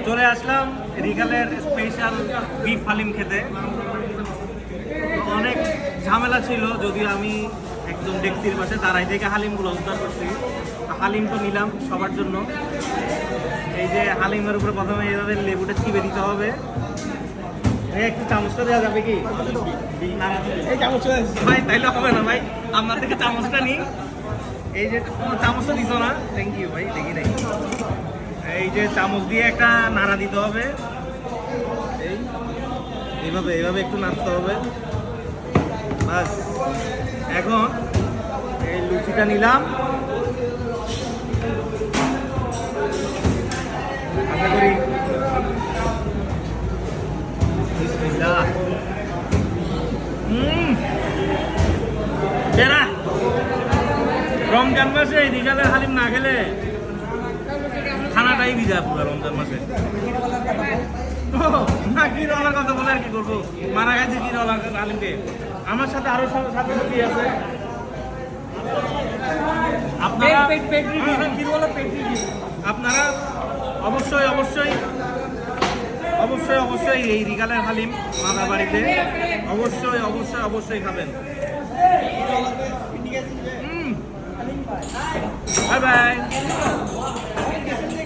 চলে আসলাম রিগালের special beef Halim খেতে। অনেক ঝামেলা ছিল, যদিও আমি একদম ডেক্সির পাশে দাঁড়াই থেকে হালিমগুলো উদ্ধার করছি। হালিম তো নিলাম সবার জন্য। এই যে হালিমের উপরে প্রথমে এইভাবে লেবুটা চিপে দিতে হবে। একটু চামচটা দেওয়া যাবে কি? এই চামচ ভাই তাইলে হবে না ভাই, আপনার থেকে চামচটা নিই। এই যে চামচটা দিত না, থ্যাংক ইউ ভাই। দেখি দেখি, এই যে চামচ দিয়ে একটা নাড়া দিতে হবে। এইভাবে এইভাবে একটু নাড়তে হবে। বাস, এখন এই লুচিটা নিলাম। আশা করি বিসমিল্লাহ। সেরা রমজান মাসে এই রিগালের হালিম না খেলে খানাটাই ভিজা পুরো রমজান মাসে। না কিরওয়ালার কথা বলে আর কি করবো, মারা গেছে কিরওয়ালার হালিমকে। আমার সাথে আরো সাথে কি আছে আপনারা, আপনারা অবশ্যই অবশ্যই অবশ্যই অবশ্যই এই রিগালের হালিম মামার বাড়িতে অবশ্যই অবশ্যই অবশ্যই খাবেন। Bye bye.